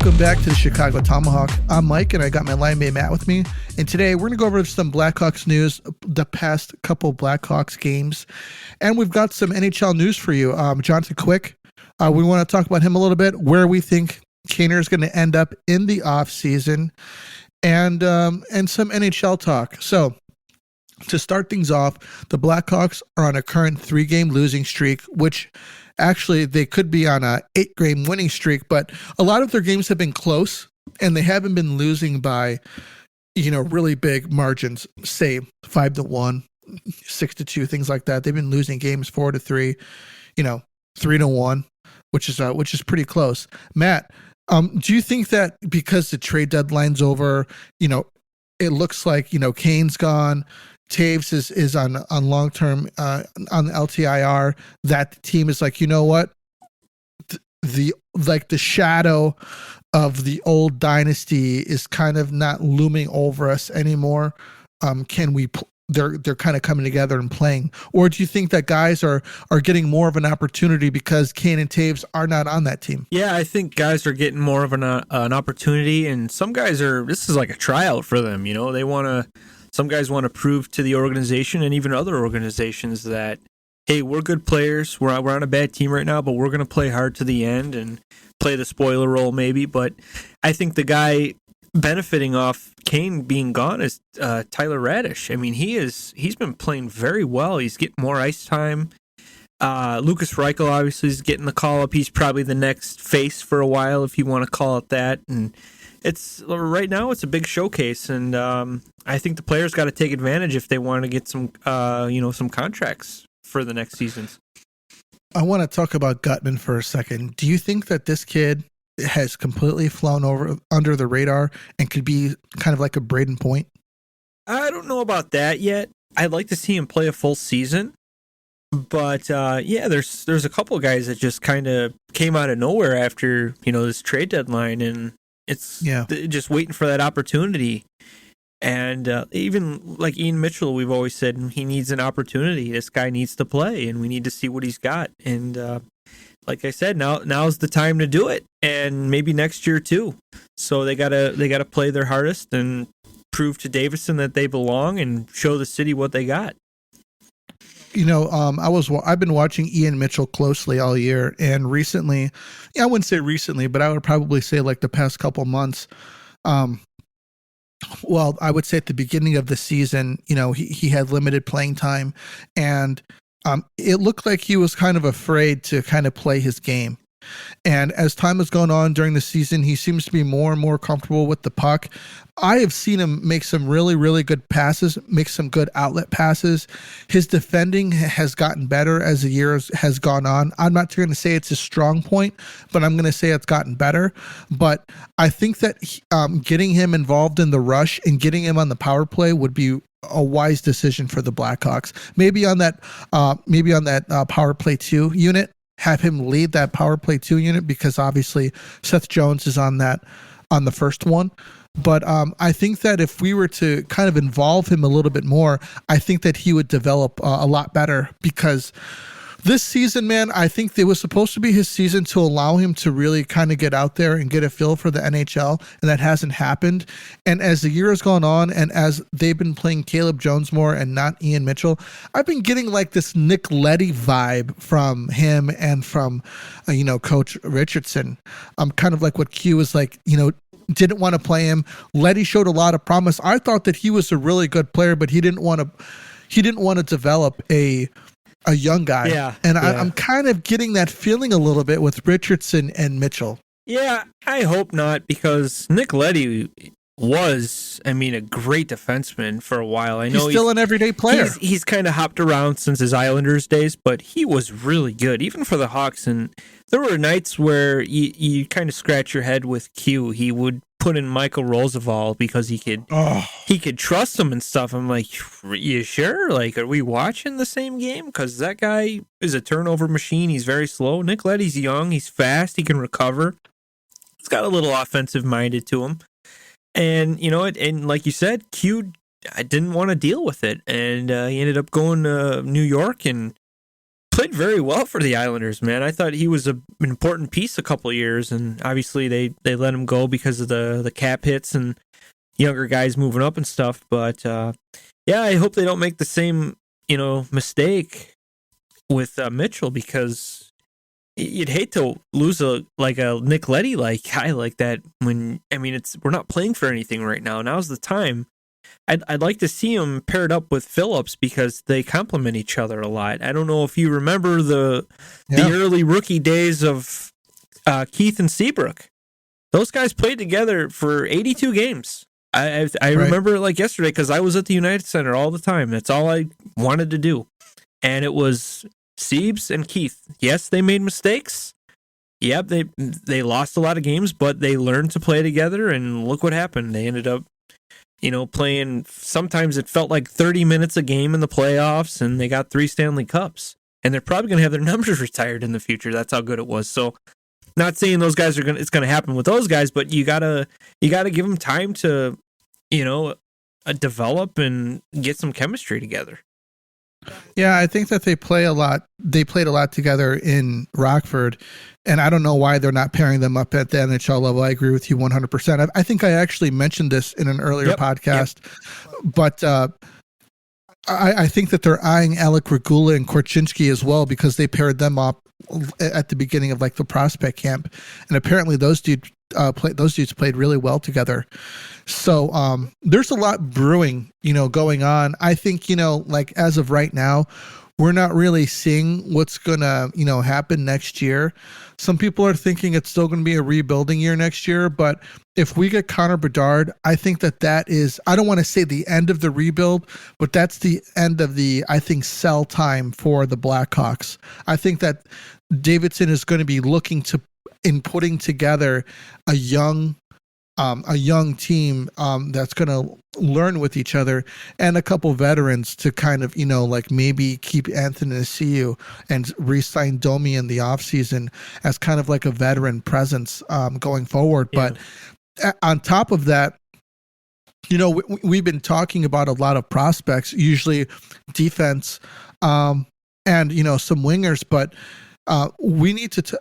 Welcome back to the Chicago Tomahawk. I'm Mike, and I got my line mate Matt with me. And today we're going to go over some Blackhawks news, the past couple Blackhawks games, and we've got some NHL news for you. Jonathan Quick, we want to talk about him a little bit, where we think Kaner is going to end up in the offseason, and some NHL talk. So, to start things off, the Blackhawks are on a current 3-game losing streak, which actually they could be on a 8-game winning streak, but a lot of their games have been close and they haven't been losing by, really big margins, say 5-1, 6-2, things like that. They've been losing games 4-3, 3-1, which is pretty close. Matt, do you think that because the trade deadline's over, it looks like, Kane's gone, Taves is on long-term on LTIR, that the team is like, you know what? The shadow of the old dynasty is kind of not looming over us anymore. They're kind of coming together and playing, or do you think that guys are getting more of an opportunity because Kane and Taves are not on that team? Yeah, I think guys are getting more of an opportunity, and some guys this is like a tryout for them. Some guys want to prove to the organization and even other organizations that, hey, we're good players. We're on a bad team right now, but we're going to play hard to the end and play the spoiler role maybe. But I think the guy benefiting off Kane being gone is Tyler Raddysh. I mean, he's been playing very well. He's getting more ice time. Lucas Reichel obviously is getting the call up. He's probably the next face for a while, if you want to call it that. And right now it's a big showcase, and I think the players got to take advantage if they want to get some contracts for the next seasons. I want to talk about Gutman for a second. Do you think that this kid has completely flown under the radar and could be kind of like a Braden Point? I don't know about that yet. I'd like to see him play a full season, but there's a couple of guys that just kind of came out of nowhere after this trade deadline, and it's just waiting for that opportunity. And even like Ian Mitchell, we've always said he needs an opportunity. This guy needs to play, and we need to see what he's got. And like I said, now's the time to do it, and maybe next year too. So they gotta play their hardest and prove to Davison that they belong and show the city what they got. I've been watching Ian Mitchell closely all year, and recently, I wouldn't say recently, but I would probably say like the past couple months. Well, I would say at the beginning of the season, he had limited playing time, and it looked like he was kind of afraid to kind of play his game. And as time has gone on during the season, he seems to be more and more comfortable with the puck. I have seen him make some really, really good passes, make some good outlet passes. His defending has gotten better as the year has gone on. I'm not going to say it's a strong point, but I'm going to say it's gotten better. But I think that getting him involved in the rush and getting him on the power play would be a wise decision for the Blackhawks. Maybe on that power play 2 unit. Have him lead that power play 2 unit, because obviously Seth Jones is on the first one. But I think that if we were to kind of involve him a little bit more, I think that he would develop a lot better, because this season, man, I think it was supposed to be his season to allow him to really kind of get out there and get a feel for the NHL, and that hasn't happened. And as the year has gone on, and as they've been playing Caleb Jones more and not Ian Mitchell, I've been getting like this Nick Leddy vibe from him and from, Coach Richardson. Kind of like what Q was like, didn't want to play him. Leddy showed a lot of promise. I thought that he was a really good player, but he didn't want to develop a young guy. Yeah. And I'm kind of getting that feeling a little bit with Richardson and Mitchell. Yeah, I hope not, because Nick Leddy was, a great defenseman for a while. I know he's still an everyday player. He's kind of hopped around since his Islanders days, but he was really good, even for the Hawks. And there were nights where you kind of scratch your head with Q. He would put in Michael Roosevelt because he could trust him and stuff. I'm like, you sure? Like, are we watching the same game? Because that guy is a turnover machine. He's very slow. Nick Leddy's young. He's fast. He can recover. He's got a little offensive minded to him. And, and like you said, Q I didn't want to deal with it. And he ended up going to New York and played very well for the Islanders, man. I thought he was an important piece a couple of years, and obviously they let him go because of the cap hits and younger guys moving up and stuff. But yeah, I hope they don't make the same mistake with Mitchell, because you'd hate to lose a Nick Leddy guy like that. We're not playing for anything right now. Now's the time. I'd like to see him paired up with Phillips because they complement each other a lot. I don't know if you remember the early rookie days of Keith and Seabrook. Those guys played together for 82 games. I remember it like yesterday because I was at the United Center all the time. That's all I wanted to do. And it was Siebes and Keith. Yes, they made mistakes. Yep, they lost a lot of games, but they learned to play together, and look what happened. They ended up playing, sometimes it felt like 30 minutes a game in the playoffs, and they got 3 Stanley Cups. And they're probably going to have their numbers retired in the future. That's how good it was. So, not saying those guys it's going to happen with those guys, but you gotta give them time to, develop and get some chemistry together. Yeah, I think that they played a lot together in Rockford, and I don't know why they're not pairing them up at the NHL level. I agree with you 100%. I think I actually mentioned this in an earlier podcast, but I think that they're eyeing Alec Regula and Korchinski as well, because they paired them up at the beginning of the prospect camp, and apparently those dudes played really well together. So there's a lot brewing, going on. I think as of right now, we're not really seeing what's gonna happen next year. Some people are thinking it's still going to be a rebuilding year next year, but if we get Connor Bedard, I think that is, I don't want to say the end of the rebuild, but that's the end of the, I think, sell time for the Blackhawks. I think that Davidson is going to be looking in putting together a young team that's going to learn with each other, and a couple veterans to kind of, maybe keep Anthony Ciu and re-sign Domi in the offseason as kind of like a veteran presence going forward. Yeah. But on top of that, we've been talking about a lot of prospects, usually defense, and, some wingers, but we need to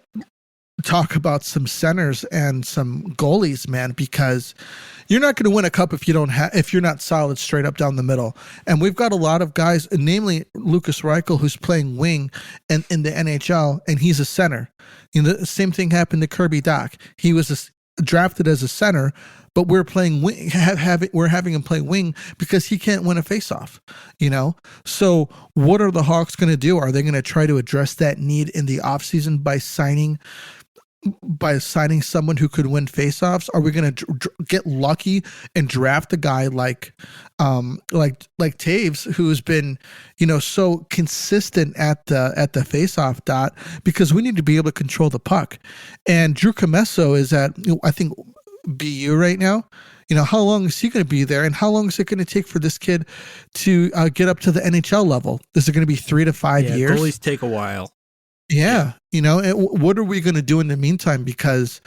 talk about some centers and some goalies, man, because you're not going to win a cup if you're not solid straight up down the middle. And we've got a lot of guys, namely Lucas Reichel, who's playing wing in the NHL, and he's a center. The same thing happened to Kirby Dach. He was drafted as a center, but we're playing wing, we're having him play wing because he can't win a faceoff. So what are the Hawks going to do? Are they going to try to address that need in the offseason by signing someone who could win faceoffs? Are we going to get lucky and draft a guy like Taves, who's been, so consistent at the faceoff dot, because we need to be able to control the puck. And Drew Comesso is at, I think, BU right now. How long is he going to be there, and how long is it going to take for this kid to get up to the NHL level? Is it going to be 3 to 5 years? Goalies take a while. Yeah, what are we going to do in the meantime? Because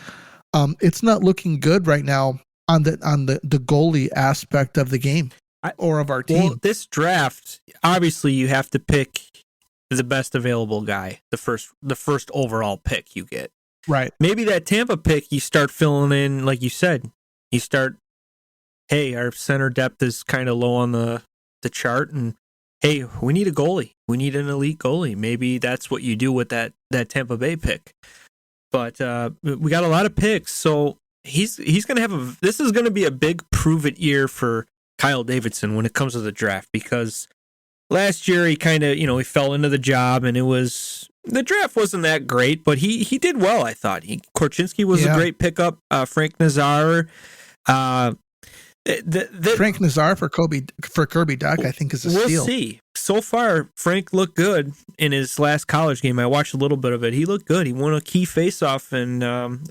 it's not looking good right now on the goalie aspect of the game or of our team. Well, this draft, obviously, you have to pick the best available guy, the first overall pick you get. Right. Maybe that Tampa pick, you start filling in, like you said. You start, hey, our center depth is kind of low on the chart, and hey, we need a goalie. We need an elite goalie. Maybe that's what you do with that Tampa Bay pick. But we got a lot of picks, so he's going to have this is going to be a big prove-it year for Kyle Davidson when it comes to the draft, because last year he kind of, he fell into the job, and the draft wasn't that great, but he did well, I thought. Korchinski was a great pickup. Frank Nazar. Frank Nazar for Kirby Dach, I think, is a steal. We'll see. So far, Frank looked good in his last college game. I watched a little bit of it. He looked good. He won a key faceoff, and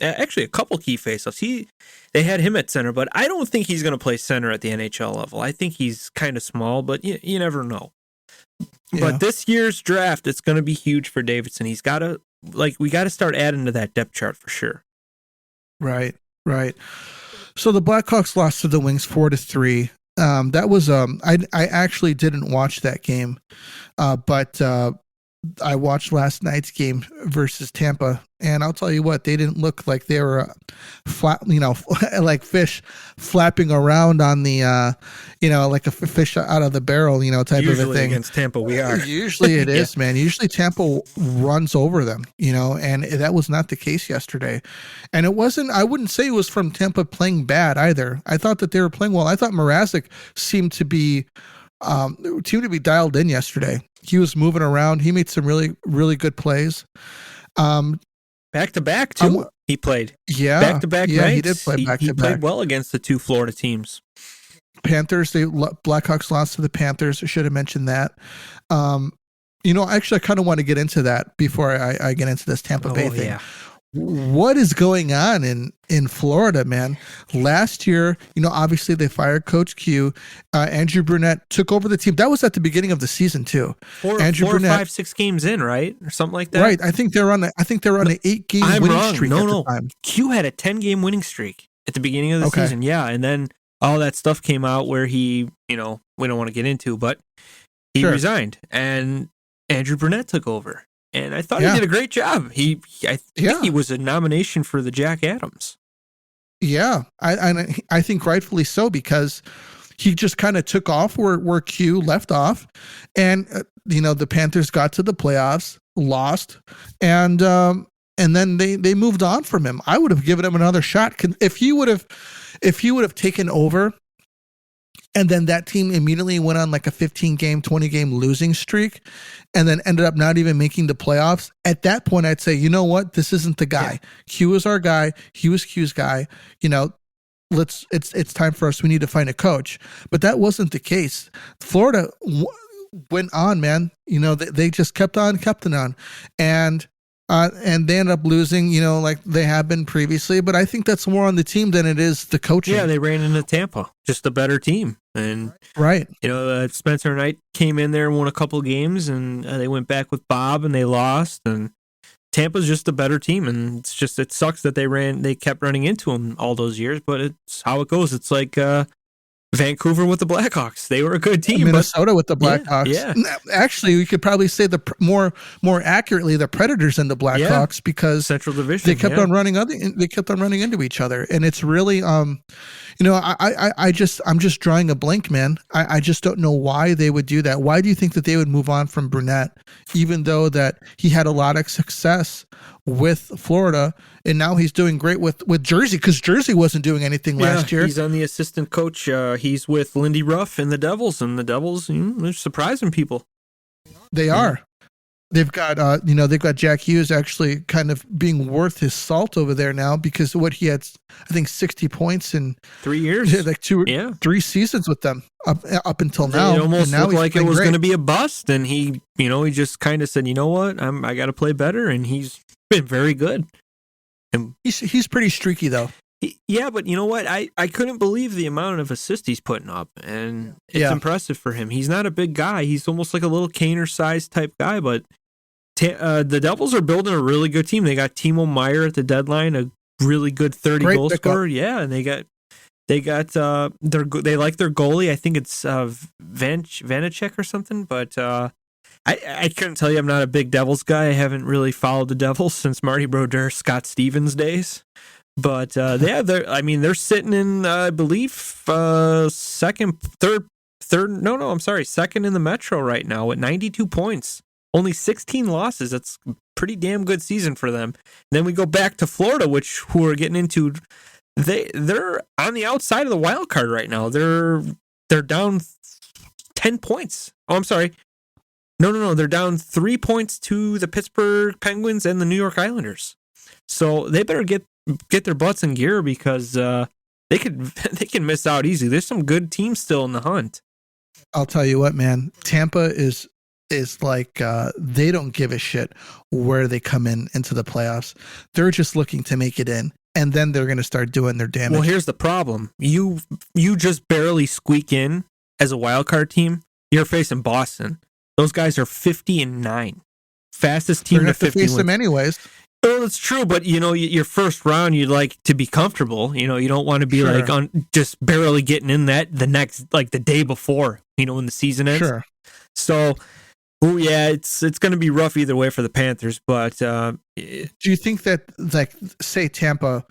actually a couple key faceoffs. They had him at center, but I don't think he's going to play center at the NHL level. I think he's kind of small, but you never know. Yeah. But this year's draft, it's going to be huge for Davidson. He's got to, we got to start adding to that depth chart for sure. Right. So the Blackhawks lost to the Wings 4-3. That was I actually didn't watch that game, but I watched last night's game versus Tampa, and I'll tell you what, they didn't look like they were flat, like fish flapping around on the, like a fish out of the barrel, type Usually of a thing. Against Tampa, we are. Usually it is, man. Usually Tampa runs over them, and that was not the case yesterday. And it wasn't, I wouldn't say it was from Tampa playing bad either. I thought that they were playing well. I thought Mrazek seemed to be dialed in yesterday. He was moving around. He made some really, really good plays. Back to back too. He played. Yeah. Back to back nights. He did play back to back. He played well against the two Florida teams. Panthers, Blackhawks lost to the Panthers. I should have mentioned that. Actually, I kind of want to get into that before I get into this Tampa Bay thing. Yeah. What is going on in Florida, man? Last year, obviously they fired Coach Q. Andrew Brunette took over the team. That was at the beginning of the season too. Andrew Brunette, 4 or 5, 6 games in, right, or something like that. Right. I think they're on an 8-game winning streak. No. Q had a 10-game winning streak at the beginning of the season. Yeah, and then all that stuff came out where he, we don't want to get into, but he resigned, and Andrew Brunette took over. And I thought he did a great job. I think he was a nomination for the Jack Adams. Yeah, I think rightfully so, because he just kind of took off where Q left off, and the Panthers got to the playoffs, lost, and then they moved on from him. I would have given him another shot if he would have taken over. And then that team immediately went on like a 15-game, 20-game losing streak, and then ended up not even making the playoffs. At that point, I'd say, you know what? This isn't the guy. Yeah. Q is our guy. He was Q's guy. It's time for us. We need to find a coach. But that wasn't the case. Florida went on, man. They just kept on. And they end up losing, like they have been previously. But I think that's more on the team than it is the coaching. Yeah, they ran into Tampa, just a better team. And right, Spencer Knight came in there and won a couple of games, and they went back with Bob and they lost. And Tampa's just a better team, and it sucks that they kept running into them all those years. But it's how it goes. It's like Vancouver with the Blackhawks. They were a good team. Minnesota with the Blackhawks. Yeah. Actually, we could probably say more accurately the Predators and the Blackhawks, because Central Division. They kept on running into each other, and it's really I'm just drawing a blank, man. I just don't know why they would do that. Why do you think that they would move on from Brunette, even though that he had a lot of success with Florida, and now he's doing great with Jersey, because Jersey wasn't doing anything last year. He's on the assistant coach. He's with Lindy Ruff and the Devils, and the Devils, they're surprising people. They are. They've got Jack Hughes actually kind of being worth his salt over there now, because what he had, I think 60 points in 3 years, like 3 seasons with them up until now. It almost looked like it was going to be a bust, and he just kind of said, you know what, I got to play better, and he's been very good. And he's pretty streaky though. Yeah, but you know what? I couldn't believe the amount of assists he's putting up, and it's impressive for him. He's not a big guy. He's almost like a little Kaner-sized type guy, but the Devils are building a really good team. They got Timo Meier at the deadline, a really good 30-goal scorer. Yeah, and they like their goalie. I think it's Vanacek or something, but I couldn't tell you. I'm not a big Devils guy. I haven't really followed the Devils since Marty Brodeur, Scott Stevens days. But they're sitting in, I believe, second in the Metro right now at 92 points. Only 16 losses. That's a pretty damn good season for them. And then we go back to Florida, who we're getting into. They're on the outside of the wild card right now. They're down 10 points. Oh, I'm sorry. No. They're down 3 points to the Pittsburgh Penguins and the New York Islanders. So they better get their butts in gear, because they can miss out easy. There's some good teams still in the hunt. I'll tell you what, man. Tampa is like they don't give a shit where they come into the playoffs. They're just looking to make it in, and then they're going to start doing their damage. Well, here's the problem: you just barely squeak in as a wild card team. You're facing Boston. Those guys are 50-9, fastest team to 50 face them anyways. Well, that's true, but your first round, you'd like to be comfortable. You don't want to be just barely getting in that the next, like the day before, when the season ends. Sure. So Oh yeah, it's going to be rough either way for the Panthers. But do you think that, like, say Tampa,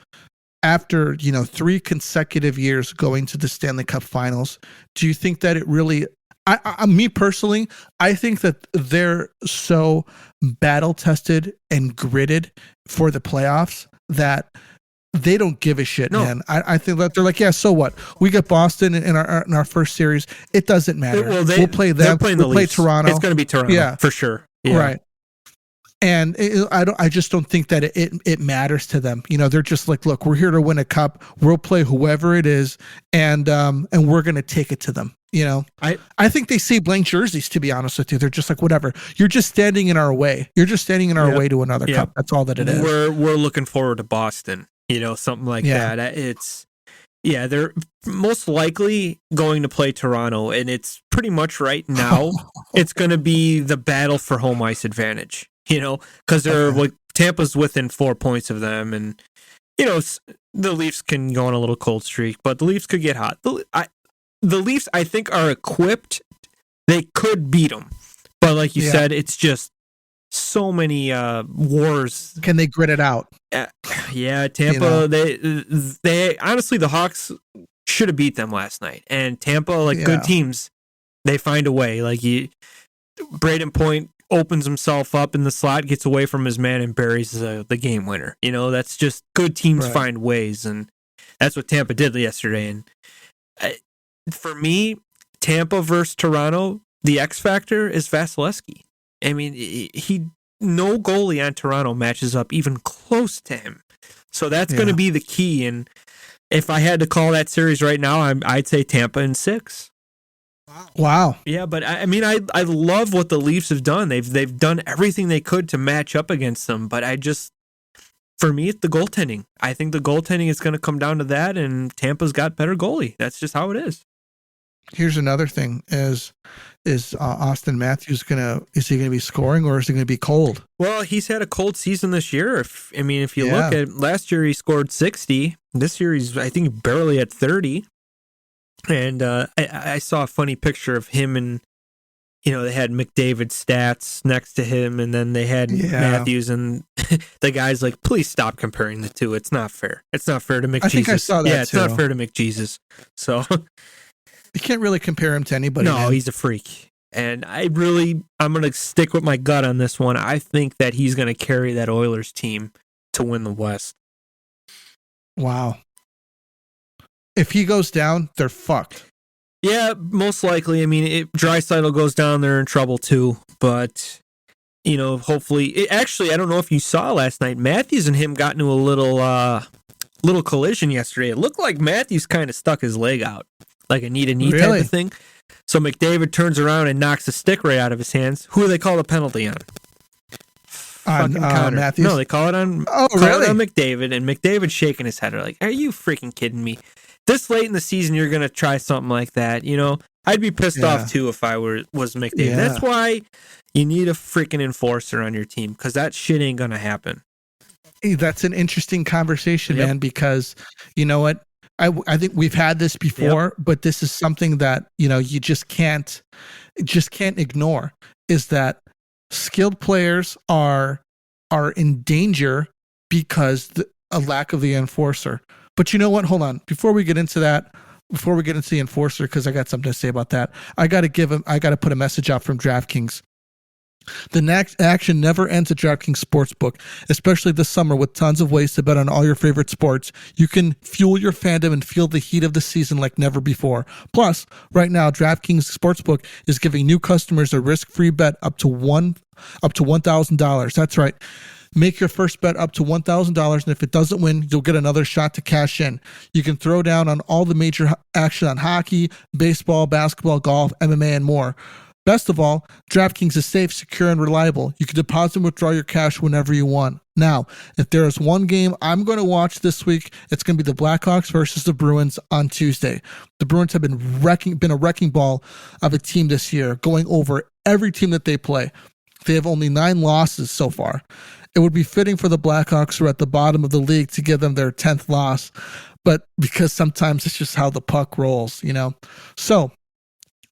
after 3 consecutive years going to the Stanley Cup Finals, do you think that it really? Me personally, I think that they're so battle tested and gritted for the playoffs that they don't give a shit, man. I think that they're like, yeah, so what? We get Boston in our first series. It doesn't matter. Well, we'll play them. We'll play Toronto. It's going to be Toronto, for sure. Yeah. Right. And I just don't think that it matters to them. They're just like, look, we're here to win a cup. We'll play whoever it is, and we're gonna take it to them. I think they see blank jerseys. To be honest with you, they're just like, whatever. You're just standing in our way. You're just standing in our way to another cup. That's all that it is. We're looking forward to Boston. Something like that. They're most likely going to play Toronto, and it's pretty much right now. It's going to be the battle for home ice advantage. Because they're like Tampa's within 4 points of them, and the Leafs can go on a little cold streak, but the Leafs could get hot. The Leafs, I think, are equipped. They could beat them, but like you said, it's just so many wars. Can they grit it out? Yeah, Tampa. They honestly, the Hawks should have beat them last night, and Tampa, good teams, they find a way. Braden Point opens himself up in the slot, gets away from his man, and buries the game winner. That's just good teams find ways, and that's what Tampa did yesterday. And for me, Tampa versus Toronto, the X factor is Vasilevsky. I mean, no goalie on Toronto matches up even close to him. So that's going to be the key. And if I had to call that series right now, I'd say Tampa in 6. Wow. Yeah, but I mean, I love what the Leafs have done. They've done everything they could to match up against them. But for me, it's the goaltending. I think the goaltending is going to come down to that, and Tampa's got better goalie. That's just how it is. Here's another thing: is Austin Matthews gonna be scoring, or is he gonna be cold? Well, he's had a cold season this year. If you look at last year, he scored 60. This year, he's I think barely at 30. And I saw a funny picture of him, and they had McDavid stats next to him, and then they had Matthews, and the guy's like, "Please stop comparing the two. It's not fair. It's not fair to McJesus." I think I saw that. Yeah, it's not fair to McJesus. So you can't really compare him to anybody. No, man. He's a freak, and I'm gonna stick with my gut on this one. I think that he's gonna carry that Oilers team to win the West. Wow. If he goes down, they're fucked. Yeah, most likely. I mean, if Draisaitl goes down, they're in trouble too. But, hopefully... Actually, I don't know if you saw last night, Matthews and him got into a little collision yesterday. It looked like Matthews kind of stuck his leg out, like a knee-to-knee type of thing. So McDavid turns around and knocks the stick right out of his hands. Who do they call the penalty on? On Matthews? No, they call it on... Oh, really? It on McDavid, and McDavid's shaking his head. They're like, are you freaking kidding me? This late in the season, you're going to try something like that. I'd be pissed off too if I was McDavid. Yeah. That's why you need a freaking enforcer on your team, because that shit ain't going to happen. Hey, that's an interesting conversation, man, because you know what? I think we've had this before, but this is something that, you just can't ignore, is that skilled players are in danger because a lack of the enforcer. But you know what? Hold on. Before we get into the enforcer, because I got something to say about that, I got to put a message out from DraftKings. The next action never ends at DraftKings Sportsbook, especially this summer with tons of ways to bet on all your favorite sports. You can fuel your fandom and feel the heat of the season like never before. Plus, right now, DraftKings Sportsbook is giving new customers a risk-free bet up to $1,000. That's right. Make your first bet up to $1,000, and if it doesn't win, you'll get another shot to cash in. You can throw down on all the major action on hockey, baseball, basketball, golf, MMA, and more. Best of all, DraftKings is safe, secure, and reliable. You can deposit and withdraw your cash whenever you want. Now, if there is one game I'm going to watch this week, it's going to be the Blackhawks versus the Bruins on Tuesday. The Bruins have been a wrecking ball of a team this year, going over every team that they play. They have only 9 losses so far. It would be fitting for the Blackhawks, who are at the bottom of the league, to give them their 10th loss. But because sometimes it's just how the puck rolls, So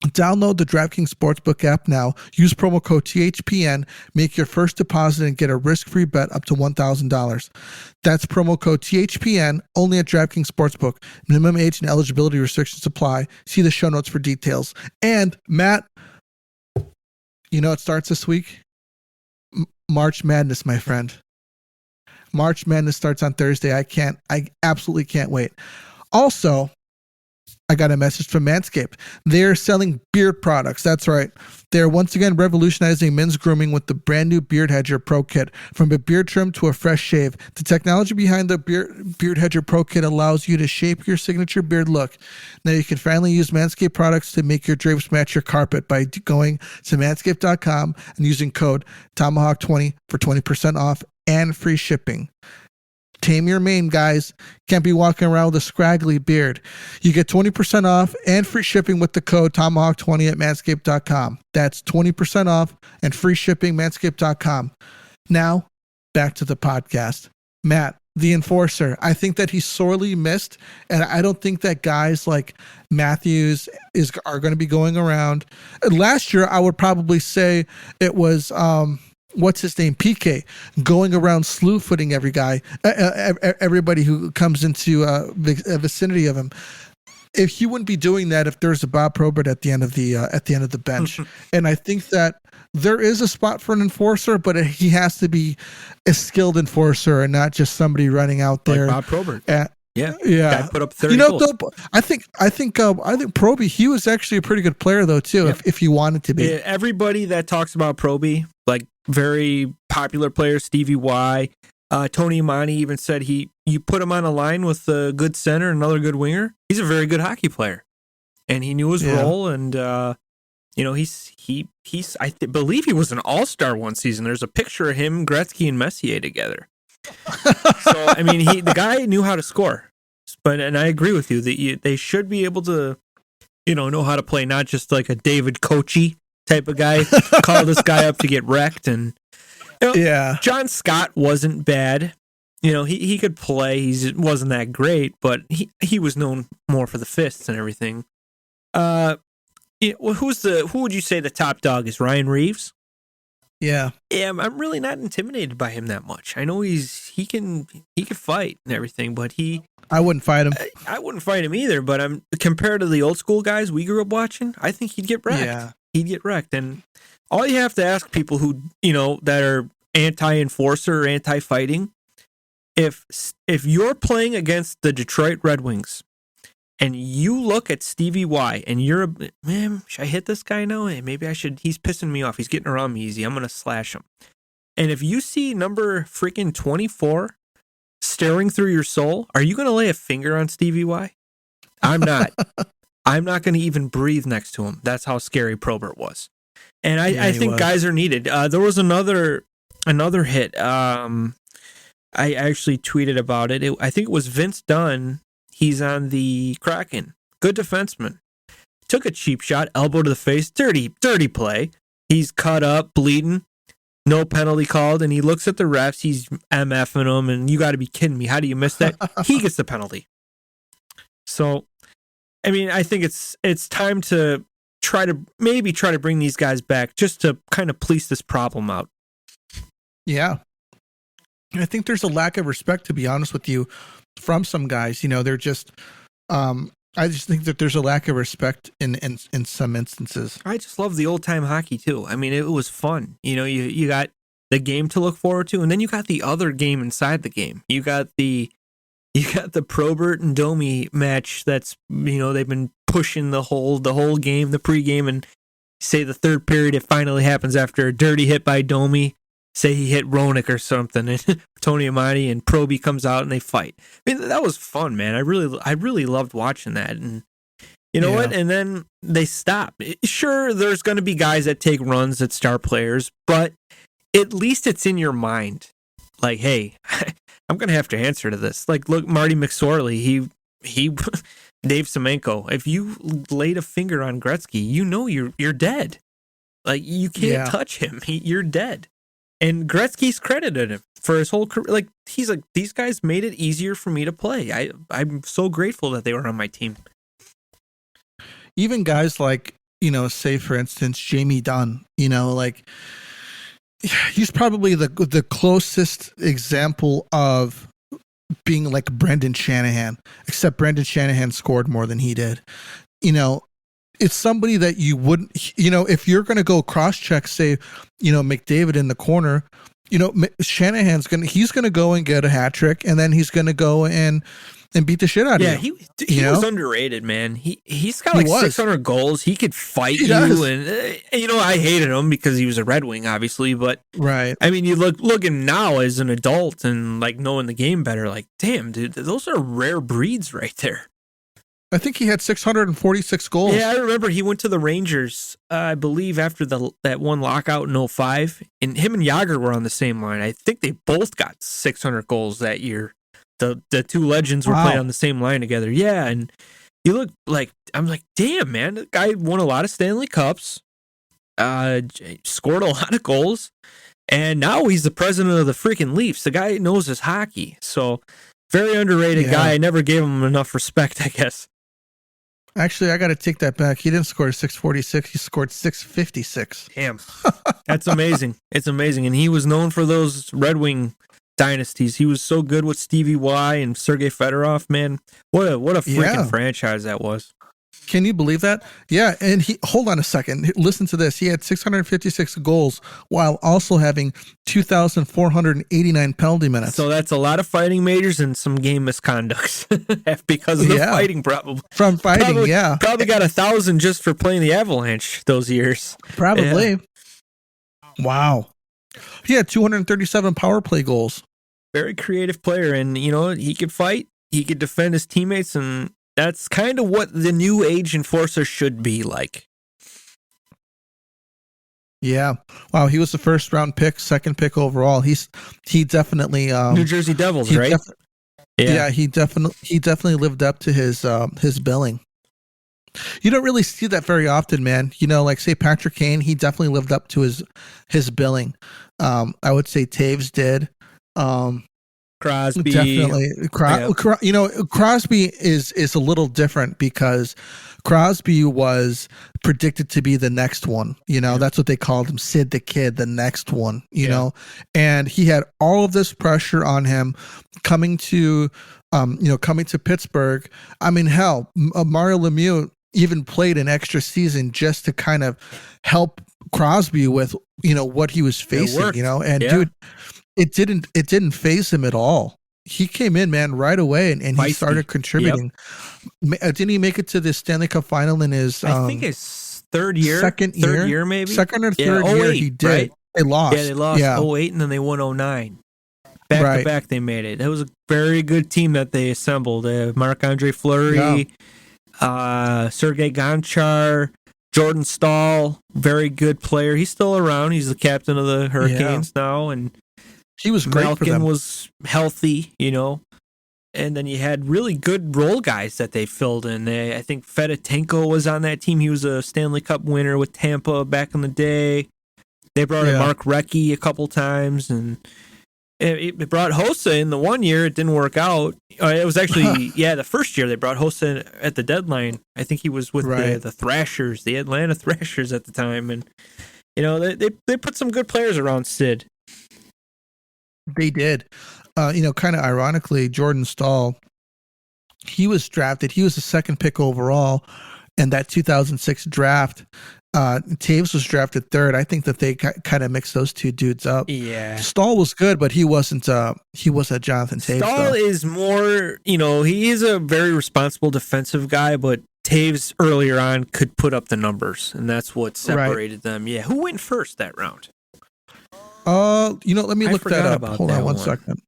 Download the DraftKings Sportsbook app now. Use promo code THPN. Make your first deposit and get a risk-free bet up to $1,000. That's promo code THPN only at DraftKings Sportsbook. Minimum age and eligibility restrictions apply. See the show notes for details. And Matt, you know it starts this week? March Madness, my friend. March Madness starts on Thursday. I absolutely can't wait. Also, I got a message from Manscaped. They're selling beard products. That's right. They're once again revolutionizing men's grooming with the brand new Beard Hedger Pro Kit. From a beard trim to a fresh shave, the technology behind the Beard Hedger Pro Kit allows you to shape your signature beard look. Now you can finally use Manscaped products to make your drapes match your carpet by going to manscaped.com and using code Tomahawk20 for 20% off and free shipping. Tame your mane, guys. Can't be walking around with a scraggly beard. You get 20% off and free shipping with the code Tomahawk20 at manscaped.com. That's 20% off and free shipping, manscaped.com. Now, back to the podcast. Matt, the enforcer. I think that he's sorely missed, and I don't think that guys like Matthews are going to be going around. Last year, I would probably say it was... what's his name? PK going around slew footing everybody who comes into the vicinity of him. If he wouldn't be doing that, if there's a Bob Probert at the end of the bench, and I think that there is a spot for an enforcer, but he has to be a skilled enforcer and not just somebody running out there. Like Bob Probert. Yeah. Guy put up 30 goals. Though, I think Proby, he was actually a pretty good player though too, if he wanted to be. Yeah, everybody that talks about Proby, like very popular players, Stevie Y, Tony Imani even said you put him on a line with a good center, another good winger. He's a very good hockey player, and he knew his role. And he's I believe he was an all-star one season. There's a picture of him, Gretzky, and Messier together. So I mean, the guy knew how to score. And I agree with you that they should be able to, know how to play, not just like a David Kochi type of guy. Call this guy up to get wrecked. And John Scott wasn't bad. He could play. He wasn't that great, but he was known more for the fists and everything. Who would you say the top dog is? Ryan Reeves? Yeah, I'm really not intimidated by him that much. I know he can fight and everything, but I wouldn't fight him. I wouldn't fight him either. But compared to the old school guys we grew up watching, I think he'd get wrecked. Yeah, he'd get wrecked. And all you have to ask people who that are anti-enforcer or anti-fighting, if you're playing against the Detroit Red Wings, and you look at Stevie Y and you're man, should I hit this guy now? Hey, maybe I should. He's pissing me off. He's getting around me easy. I'm going to slash him. And if you see number freaking 24 staring through your soul, are you going to lay a finger on Stevie Y? I'm not. I'm not going to even breathe next to him. That's how scary Probert was. And I think guys are needed. There was another hit. I actually tweeted about it. I think it was Vince Dunn. He's on the Kraken. Good defenseman. Took a cheap shot, elbow to the face, dirty play. He's cut up, bleeding, no penalty called, and he looks at the refs. He's MFing them, and you got to be kidding me. How do you miss that? He gets the penalty. So, I mean, I think it's time to try to bring these guys back just to kind of police this problem out. Yeah. I think there's a lack of respect, to be honest with you, from some guys. They're just I just think that there's a lack of respect in some instances. I just love the old time hockey too. I mean, it was fun. You got the game to look forward to, and then you got the other game inside the game. You got the Probert and Domi match that's they've been pushing the whole game, the pregame, and say the third period it finally happens after a dirty hit by Domi. Say he hit Roenick or something, and Tony Amati and Proby comes out and they fight. I mean, that was fun, man. I really loved watching that. And you know what? And then they stop. Sure, there's going to be guys that take runs at star players, but at least it's in your mind. Like, hey, I'm going to have to answer to this. Like, look, Marty McSorley, he Dave Semenko. If you laid a finger on Gretzky, you're dead. Like, you can't touch him. You're dead. And Gretzky's credited him for his whole career. Like, he's like, these guys made it easier for me to play. I'm so grateful that they were on my team. Even guys like say for instance, Jamie Dunn, like he's probably the closest example of being like Brendan Shanahan, except Brendan Shanahan scored more than he did. It's somebody that you wouldn't, if you're going to go cross check, say, McDavid in the corner, Shanahan's he's going to go and get a hat trick, and then he's going to go and beat the shit out of you. He was underrated, man. He's got like 600 goals. He could fight you, and I hated him because he was a Red Wing, obviously. But right, I mean, you looking now as an adult and like knowing the game better, like, damn, dude, those are rare breeds right there. I think he had 646 goals. Yeah, I remember he went to the Rangers, I believe, after that one lockout in 2005, and him and Jágr were on the same line. I think they both got 600 goals that year. The two legends were playing on the same line together. Yeah, and he looked like, I'm like, damn, man, the guy won a lot of Stanley Cups, scored a lot of goals, and now he's the president of the freaking Leafs. The guy knows his hockey. So, very underrated guy. I never gave him enough respect, I guess. Actually, I got to take that back. He didn't score 646. He scored 656. Damn. That's amazing. It's amazing. And he was known for those Red Wing dynasties. He was so good with Stevie Y and Sergei Fedorov, man. What a freaking franchise that was. Can you believe that? Yeah, and hold on a second. Listen to this. He had 656 goals while also having 2,489 penalty minutes. So that's a lot of fighting majors and some game misconducts because of the fighting, probably. From fighting, Probably got 1,000 just for playing the Avalanche those years. Probably. Yeah. Wow. He had 237 power play goals. Very creative player, and he could fight. He could defend his teammates, and that's kind of what the new age enforcer should be like. Yeah. Wow. He was the first round pick, second pick overall. He definitely New Jersey Devils, right? He definitely lived up to his billing. You don't really see that very often, man. Like say Patrick Kane, he definitely lived up to his billing. I would say Taves did. Crosby, definitely. Crosby is a little different because Crosby was predicted to be the next one. That's what they called him, Sid the Kid, the next one. You know, and he had all of this pressure on him coming to Pittsburgh. I mean, hell, Mario Lemieux even played an extra season just to kind of help Crosby with what he was facing. Dude. It didn't faze him at all. He came in, man, right away, and he started contributing. Yep. Didn't he make it to the Stanley Cup final in his? I think his third year, maybe second or third year. He did. Right? They lost. Yeah, they lost 2008, and then they won 2009. Back to back, they made it. That was a very good team that they assembled. Marc-Andre Fleury, Sergei Gonchar, Jordan Staal, very good player. He's still around. He's the captain of the Hurricanes now, and he was great for them. Malkin was healthy, and then you had really good role guys that they filled in. I think Fedotenko was on that team. He was a Stanley Cup winner with Tampa back in the day. They brought in Mark Recchi a couple times, and it brought Hossa in the one year. It didn't work out. It was actually, the first year they brought Hossa in at the deadline. I think he was with the Thrashers, the Atlanta Thrashers at the time. And, they put some good players around Sid. They did. Kind of ironically, Jordan Staal, he was drafted. He was the second pick overall in that 2006 draft. Taves was drafted third. I think that they kind of mixed those two dudes up. Yeah. Staal was good, but he wasn't Jonathan Taves. Staal is more, he is a very responsible defensive guy, but Taves earlier on could put up the numbers, and that's what separated them. Yeah. Who went first that round? Let me look that up. Hold on one second.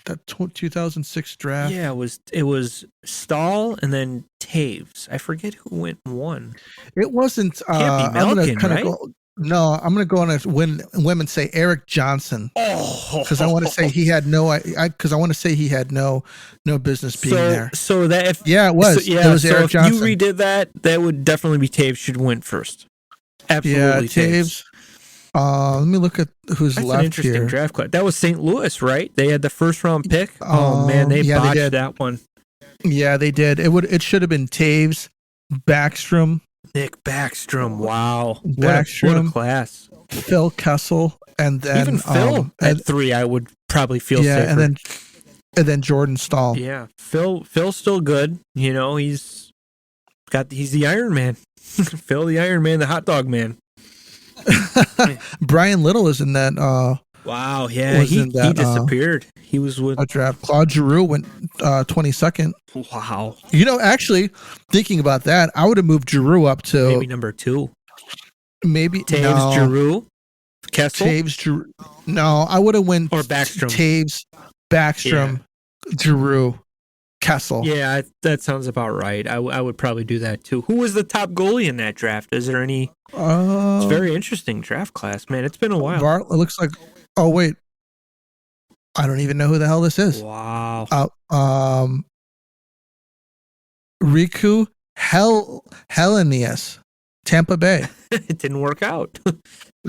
That 2006 draft. Yeah, it was Staal and then Taves. I forget who went one. It wasn't. Can't be Malkin, right? I'm going to go on a whim and say Eric Johnson. Because I want to say he had no. Because I want to say he had no business being there. So that if it was. It was Eric Johnson. If you redid that would definitely be Taves should win first. Absolutely, yeah, Taves. Let me look at who's That's left an interesting here. Draft class. That was St. Louis, right? They had the first round pick. Oh man, they botched that one. Yeah, they did. It should have been Taves, Backstrom, Nick Backstrom. Wow. What Backstrom, a class. Phil Kessel, and then Even Phil at 3, I would probably feel safer. and then Jordan Stahl. Yeah, Phil's still good. You know, he's the Iron Man. Phil the Iron Man, the hot dog man. Brian Little is in that. Wow, yeah, he disappeared. He was with a draft. Claude Giroux went 22nd. Wow. You know, actually, thinking about that, I would have moved Giroux up to maybe number 2. Maybe Taves, Giroux, Kessel. Taves, Giroux. No, I would have went or Backstrom. Taves, Backstrom, Giroux, Kessel. Yeah, that sounds about right. I would probably do that too. Who was the top goalie in that draft? Is there any? It's a very interesting draft class, man. It's been a while. It looks like. Oh wait, I don't even know who the hell this is. Wow. Riku Helenius, Tampa Bay. It didn't work out.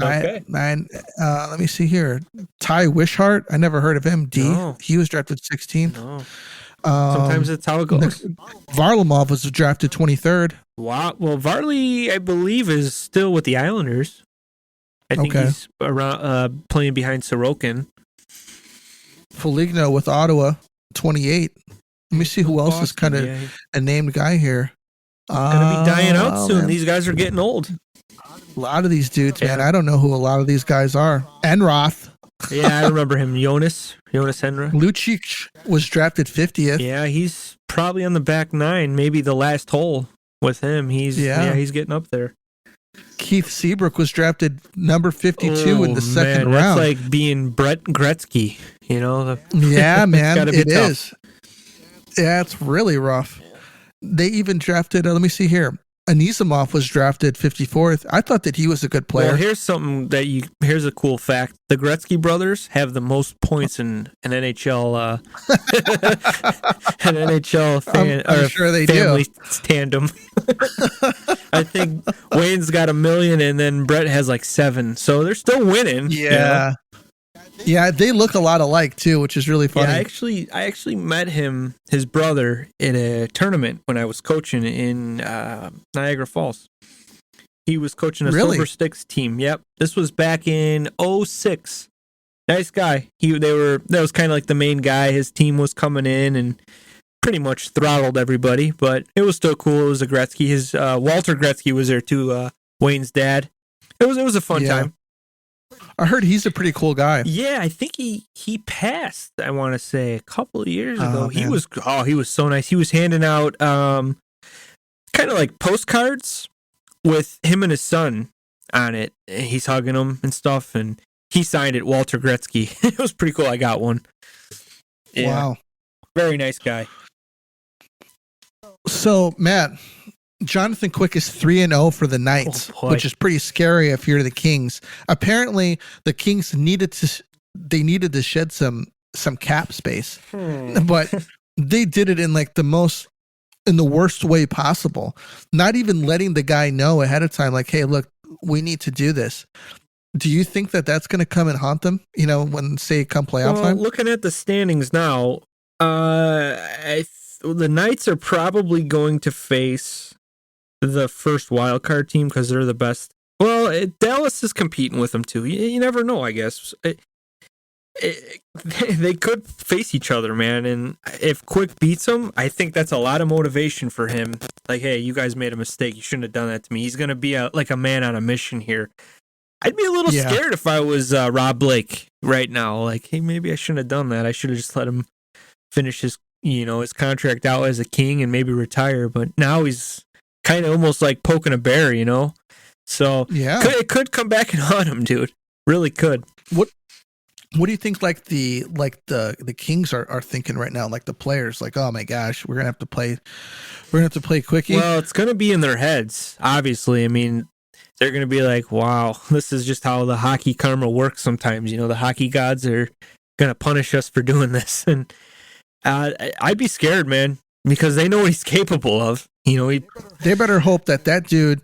Okay. Let me see here. Ty Wishart. I never heard of him. No. He was drafted 16th. No. Sometimes that's how it goes. Varlamov was drafted 23rd. Wow. Well, Varley, I believe, is still with the Islanders. I think he's around playing behind Sorokin. Foligno with Ottawa, 28. Let me see who else is kind of a named guy here. Gonna be dying out soon. Man. These guys are getting old. A lot of these dudes, man. I don't know who a lot of these guys are. Enroth. Yeah, I remember him. Jonas Enroth. Lucic was drafted 50th. Yeah, he's probably on the back 9, maybe the last hole with him. He's getting up there. Keith Seabrook was drafted number 52 in the second round. That's like being Brett Gretzky, you know? Yeah, man, it tough. is. Yeah, it's really rough. They even drafted, let me see here. Anisimov was drafted 54th. I thought that he was a good player. Well, here's a cool fact. The Gretzky brothers have the most points in an NHL fan, I'm sure they family do. Tandem. I think Wayne's got 1 million and then Brett has like 7. So they're still winning. Yeah. You know? Yeah, they look a lot alike too, which is really funny. Yeah, I actually met his brother, in a tournament when I was coaching in Niagara Falls. He was coaching a Silver Sticks team. Yep, this was back in 2006. Nice guy. That was kind of like the main guy. His team was coming in and pretty much throttled everybody, but it was still cool. It was a Gretzky. His Walter Gretzky was there too. Wayne's dad. It was a fun time. I heard he's a pretty cool guy. Yeah, I think he passed, I want to say, a couple of years ago. He was so nice. He was handing out kind of like postcards with him and his son on it. He's hugging them and stuff, and he signed it, Walter Gretzky. It was pretty cool. I got one. Yeah. Wow. Very nice guy. So, Matt, Jonathan Quick is 3-0 for the Knights, which is pretty scary if you're the Kings. Apparently, the Kings needed to shed some cap space, but they did it in like in the worst way possible. Not even letting the guy know ahead of time, like, hey, look, we need to do this. Do you think that that's going to come and haunt them? You know, when come playoff time. Looking at the standings now, the Knights are probably going to face the first wild card team because they're the best. Well, Dallas is competing with them too. You never know, I guess. They could face each other, man. And if Quick beats them, I think that's a lot of motivation for him. Like, hey, you guys made a mistake. You shouldn't have done that to me. He's going to be like a man on a mission here. I'd be a little scared if I was Rob Blake right now. Like, hey, maybe I shouldn't have done that. I should have just let him finish his contract out as a King and maybe retire. But now he's kind of almost like poking a bear, you know? So it could come back and haunt him, dude. Really could. What do you think the Kings are thinking right now? Like the players, like, oh my gosh, we're gonna have to play Quickie. Well, it's gonna be in their heads, obviously. I mean, they're gonna be like, wow, this is just how the hockey karma works sometimes. You know, the hockey gods are gonna punish us for doing this. And I'd be scared, man, because they know what he's capable of. You know, they better hope that dude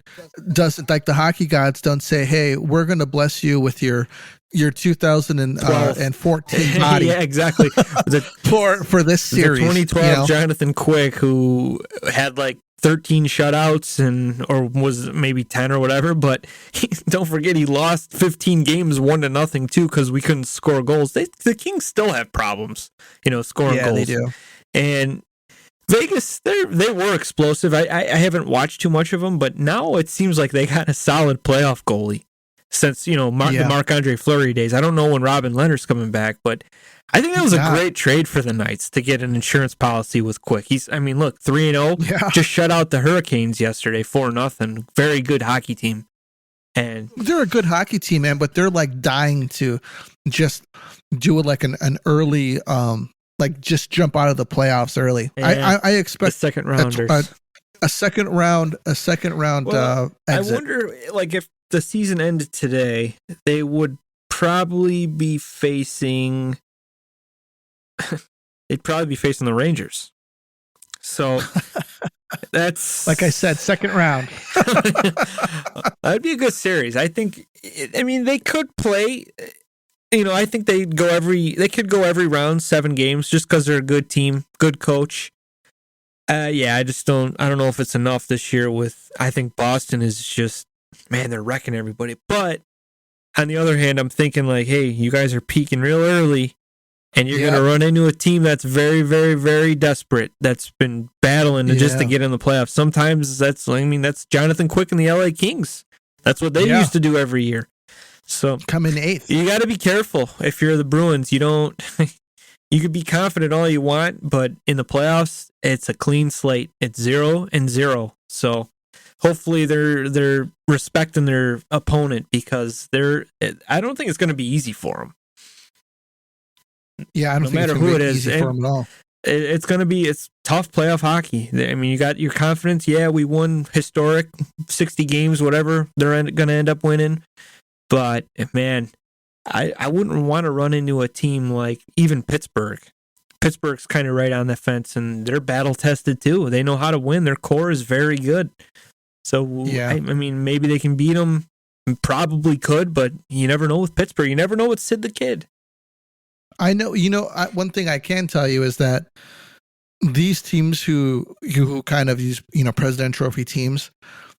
doesn't, like the hockey gods don't say, hey, we're going to bless you with your 2014 body. Yeah, exactly. For this series. The 2012 Jonathan Quick, who had like 13 shutouts or was maybe 10 or whatever, but don't forget he lost 15 games 1-0 too because we couldn't score goals. The Kings still have problems, scoring goals. Yeah, they do. And Vegas, they were explosive. I haven't watched too much of them, but now it seems like they got a solid playoff goalie since, the Marc-Andre Fleury days. I don't know when Robin Leonard's coming back, but I think that was a great trade for the Knights to get an insurance policy with Quick. Look, 3-0, just shut out the Hurricanes yesterday, 4-0. Very good hockey team. And they're a good hockey team, man, but they're like dying to just do it like an early, just jump out of the playoffs early. Yeah, I expect the second rounders. A second round. Well, exit. I wonder, if the season ended today, they would probably be facing. They'd probably be facing the Rangers. So that's like I said, second round. That'd be a good series. I think. They could play. I think they could go every round, 7 games, just because they're a good team, good coach. I don't know if it's enough this year. I think Boston is just, man, they're wrecking everybody. But on the other hand, I'm thinking hey, you guys are peaking real early. And you're going to run into a team that's very, very, very desperate, that's been battling just to get in the playoffs. Sometimes that's Jonathan Quick and the LA Kings. That's what they used to do every year. So come in 8th. You got to be careful if you're the Bruins. You could be confident all you want, but in the playoffs, it's a clean slate. It's 0-0. So hopefully they're respecting their opponent because I don't think it's going to be easy for them. Yeah, I don't think it's who it is for them at all. It's tough playoff hockey. You got your confidence. Yeah, we won historic 60 games, whatever they're going to end up winning. But man, I wouldn't want to run into a team like even Pittsburgh. Pittsburgh's kind of right on the fence, and they're battle tested too. They know how to win. Their core is very good. So maybe they can beat them. Probably could, but you never know with Pittsburgh. You never know with Sid the Kid. I know, one thing I can tell you is that these teams who kind of these, President Trophy teams,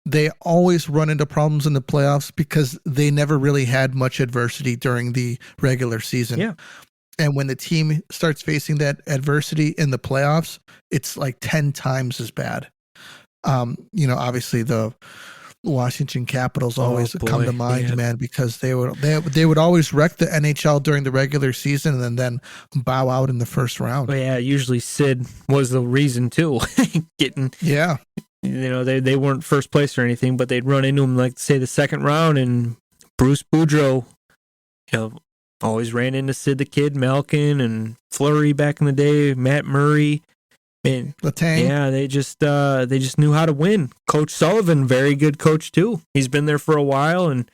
they always run into problems in the playoffs because they never really had much adversity during the regular season. Yeah. And when the team starts facing that adversity in the playoffs, it's like 10 times as bad. Obviously the Washington Capitals always come to mind, man, because they would always wreck the NHL during the regular season and then bow out in the first round. Well, yeah, usually Sid was the reason too. They weren't first place or anything, but they'd run into him say the second round, and Bruce Boudreau, always ran into Sid the Kid, Malkin, and Fleury back in the day, Matt Murray. Man, Letang. Yeah, they just knew how to win. Coach Sullivan, very good coach too. He's been there for a while, and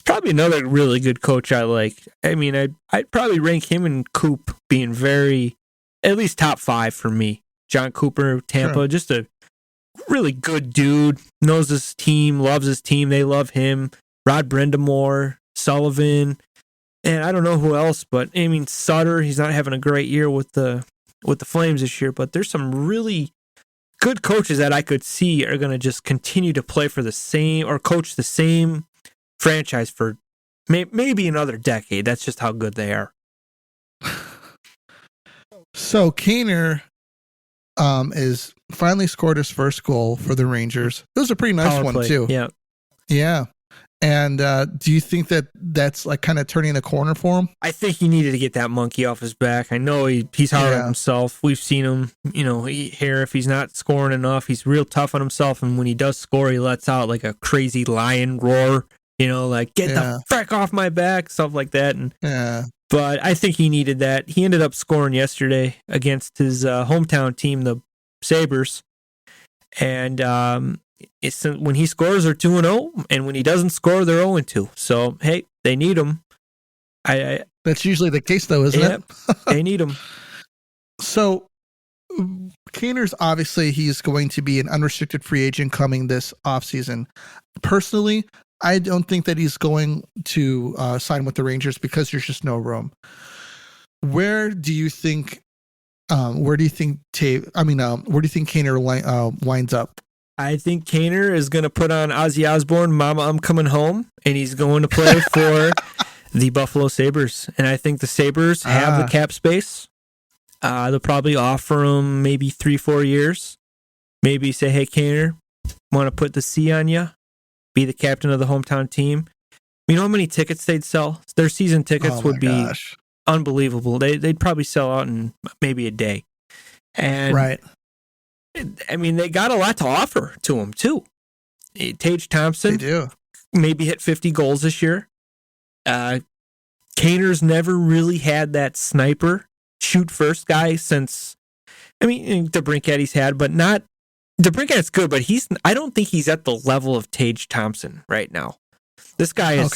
probably another really good coach I like. I'd probably rank him and Coop being at least top 5 for me. John Cooper, Tampa, just a really good dude. Knows his team, loves his team. They love him. Rod Brindamore, Sullivan, and I don't know who else, but Sutter. He's not having a great year with the Flames this year, but there's some really good coaches that I could see are going to just continue to play for the same or coach the same franchise for maybe another decade. That's just how good they are. So Kaner is finally scored his first goal for the Rangers. It was a pretty nice one too. Yeah. And do you think that's kind of turning the corner for him? I think he needed to get that monkey off his back. I know he's hard on himself. We've seen him, here if he's not scoring enough, he's real tough on himself. And when he does score, he lets out like a crazy lion roar, get the frick off my back, stuff like that. But I think he needed that. He ended up scoring yesterday against his hometown team, the Sabres. And when he scores, they're 2-0, and when he doesn't score, they're 0-2. So, hey, they need him. That's usually the case, though, isn't it? They need him. So, Kaner's obviously he's going to be an unrestricted free agent coming this offseason. Personally, I don't think that he's going to sign with the Rangers because there's just no room. Where do you think Kaner winds up? I think Kaner is going to put on Ozzy Osbourne, Mama, I'm Coming Home, and he's going to play for the Buffalo Sabres. And I think the Sabres have the cap space. They'll probably offer him maybe 3-4 years. Maybe say, hey, Kaner, want to put the C on you? Be the captain of the hometown team. You know how many tickets they'd sell? Their season tickets would be unbelievable. They'd probably sell out in maybe a day. And right. I mean, they got a lot to offer to him, too. Tage Thompson maybe hit 50 goals this year. Kaner's never really had that sniper shoot first guy since, I mean, DeBrincat he's had, but not, DeBrincat's good, but I don't think he's at the level of Tage Thompson right now. This guy is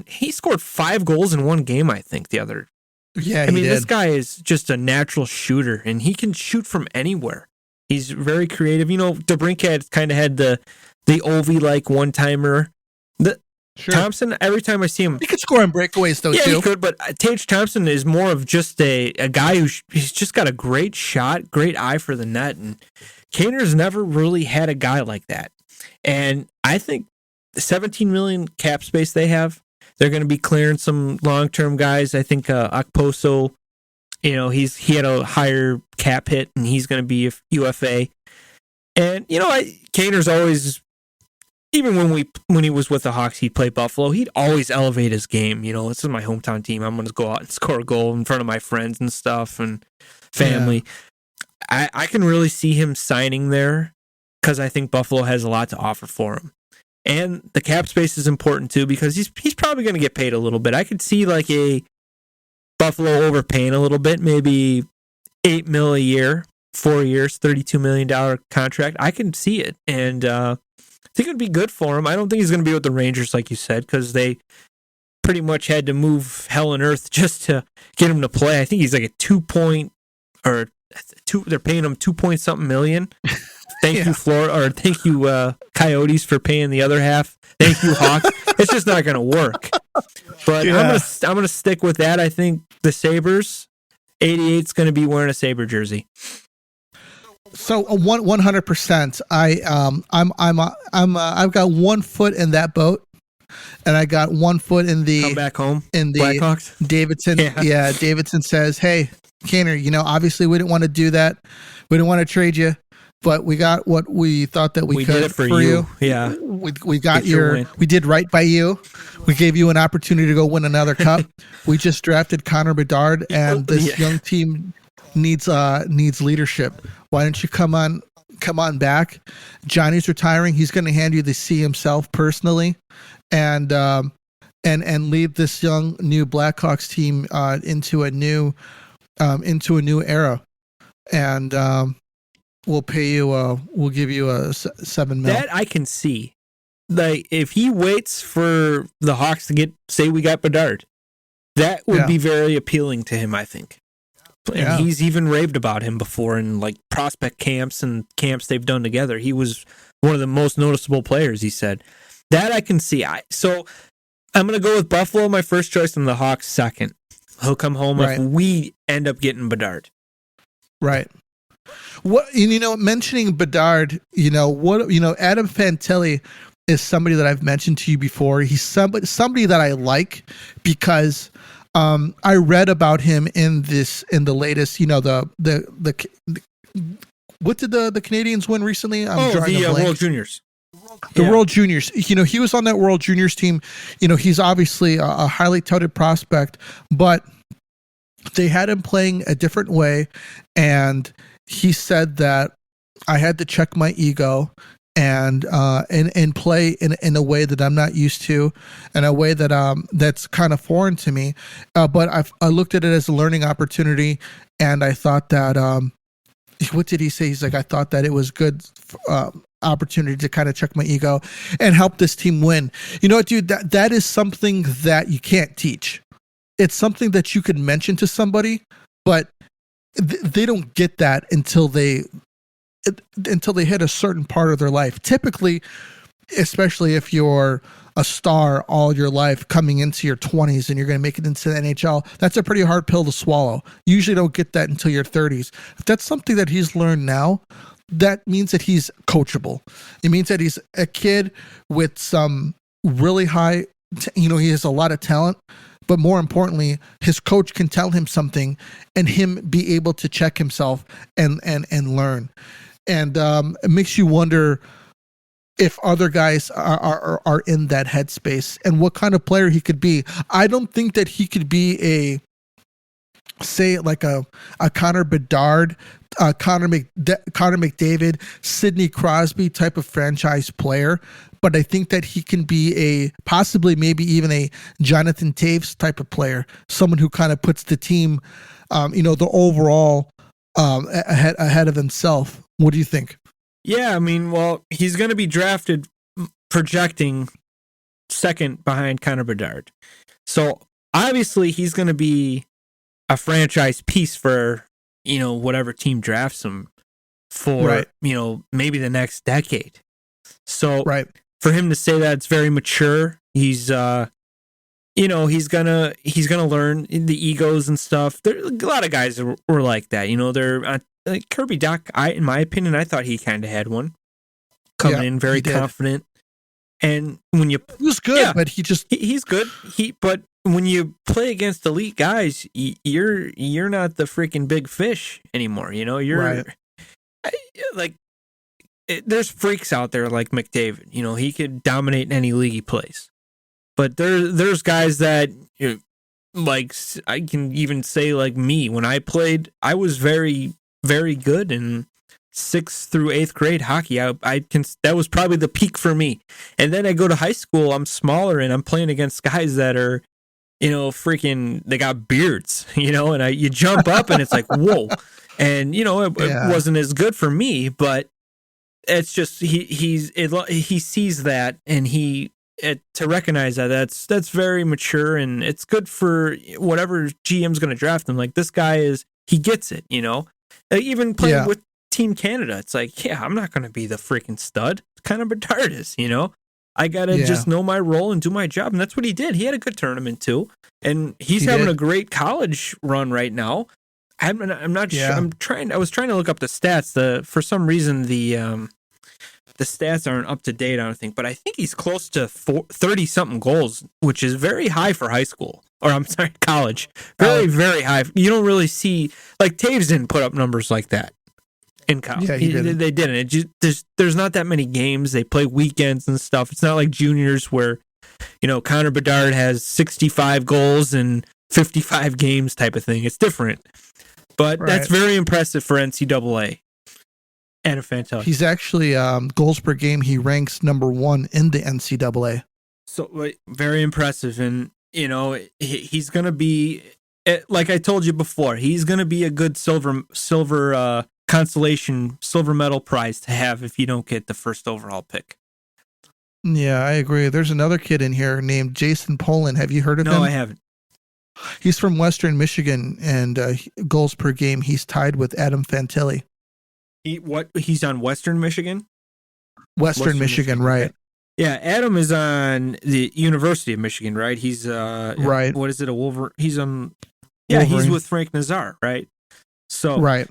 he scored 5 goals in one game, I think, the other. Yeah, I mean, this guy is just a natural shooter, and he can shoot from anywhere. He's very creative. You know, DeBrincat kind of had the Ovi-like one-timer. Thompson, every time I see him... He could score on breakaways, though, too. Yeah, he could, but Tage Thompson is more of just a guy he's just got a great shot, great eye for the net, and Kaner's never really had a guy like that. And I think the $17 million cap space they have, they're going to be clearing some long-term guys. I think Okposo, you know, he had a higher cap hit, and he's going to be a UFA. And, you know, Kaner's always, even when he was with the Hawks, he'd play Buffalo, he'd always elevate his game. You know, this is my hometown team. I'm going to go out and score a goal in front of my friends and stuff and family. Yeah. I can really see him signing there because I think Buffalo has a lot to offer for him. And the cap space is important, too, because he's probably going to get paid a little bit. I could see like a Buffalo overpaying a little bit, maybe $8 million a year, 4 years, $32 million contract. I can see it. And I think it would be good for him. I don't think he's going to be with the Rangers, like you said, because they pretty much had to move hell and earth just to get him to play. I think he's like a they're paying him 2-point-something million. Thank you, Florida, or thank you, Coyotes, for paying the other half. Thank you, Hawks. It's just not going to work. But I'm gonna stick with that. I think the Sabres, 88's going to be wearing a Sabre jersey. So 100%. I've got 1 foot in that boat, and I got 1 foot in the come back home in the Blackhawks. Davidson. Yeah, Davidson says, "Hey, Kaner, you know, obviously we didn't want to do that. We didn't want to trade you, but we got what we thought that we could did it for you. Yeah, we got we did right by you. We gave you an opportunity to go win another cup. We just drafted Connor Bedard, and this young team needs leadership. Why don't you come on back? Johnny's retiring. He's going to hand you the C himself personally, and lead this young new Blackhawks team into a new era. And we'll pay you. We'll give you a $7 million. That I can see. Like if he waits for the Hawks to say we got Bedard, that would be very appealing to him, I think. And he's even raved about him before in like prospect camps and camps they've done together. He was one of the most noticeable players, he said. That I can see. So I'm going to go with Buffalo, my first choice, and the Hawks second. He'll come home if we end up getting Bedard. Right. What, you know, mentioning Bedard, Adam Fantilli is somebody that I've mentioned to you before. He's somebody that I like because I read about him in the latest, what did the Canadians win recently? World Juniors. World Juniors. He was on that World Juniors team. He's obviously a highly touted prospect, but they had him playing a different way, and he said that I had to check my ego and play in a way that I'm not used to, in a way that that's kind of foreign to me. But I looked at it as a learning opportunity, and I thought that what did he say? He's like, I thought that it was good opportunity to kind of check my ego and help this team win. You know what, dude? That is something that you can't teach. It's something that you could mention to somebody, but they don't get that until they hit a certain part of their life. Typically, especially if you're a star all your life coming into your 20s and you're going to make it into the NHL, that's a pretty hard pill to swallow. You usually don't get that until your 30s. If that's something that he's learned now, that means that he's coachable. It means that he's a kid with some really high, he has a lot of talent, but more importantly, his coach can tell him something and him be able to check himself and learn. And it makes you wonder if other guys are in that headspace and what kind of player he could be. I don't think that he could be say like a Connor Bedard, Connor McDavid, Sidney Crosby type of franchise player, but I think that he can be possibly maybe even a Jonathan Taves type of player, someone who kind of puts the team, the overall ahead of himself. What do you think? Yeah, I mean, well, he's going to be drafted projecting second behind Connor Bedard. So obviously he's going to be a franchise piece for, whatever team drafts him for, right. Maybe the next decade. So right. For him to say that, it's very mature. He's, he's gonna learn the egos and stuff. There a lot of guys were like that. They're like Kirby Dach. In my opinion, I thought he kind of had one coming in very confident. And when he was good, but he's good. But when you play against elite guys, you're not the freaking big fish anymore. You're right. Like there's freaks out there like McDavid. He could dominate in any league he plays. But there's guys that like I can even say like me when I played, I was very, very good in 6th through 8th grade hockey. That was probably the peak for me. And then I go to high school, I'm smaller and I'm playing against guys that are, freaking, they got beards, and you jump up and it's like, whoa. And, it wasn't as good for me, but it's just, he sees that and to recognize that's very mature and it's good for whatever GM's going to draft him. Like this guy he gets it, even playing with Team Canada. It's like, I'm not going to be the freaking stud. Kind of Bedard is, I got to just know my role and do my job. And that's what he did. He had a good tournament too. And he's having a great college run right now. I'm not sure. I was trying to look up the stats. For some reason, the stats aren't up to date, I don't think, but I think he's close to 30 something goals, which is very high for high school. Or I'm sorry, college. Very, very high. You don't really see, like Taves didn't put up numbers like that in college. Yeah, they didn't. There's not that many games. They play weekends and stuff. It's not like juniors where, Connor Bedard has 65 goals and 55 games type of thing. It's different. But that's very impressive for NCAA. And a fantastic. He's actually goals per game. He ranks number 1 in the NCAA. So very impressive, and he's going to be, like I told you before, he's going to be a good silver consolation silver medal prize to have if you don't get the first overall pick. Yeah, I agree. There's another kid in here named Jason Poland. Have you heard of him? No, I haven't. He's from Western Michigan, and goals per game, he's tied with Adam Fantilli. He's on Western Michigan? Western Michigan, right. Yeah, Adam is on the University of Michigan, right? He's right. What is it, a Wolverine? He's Wolverine. He's with Frank Nazar, right? So right.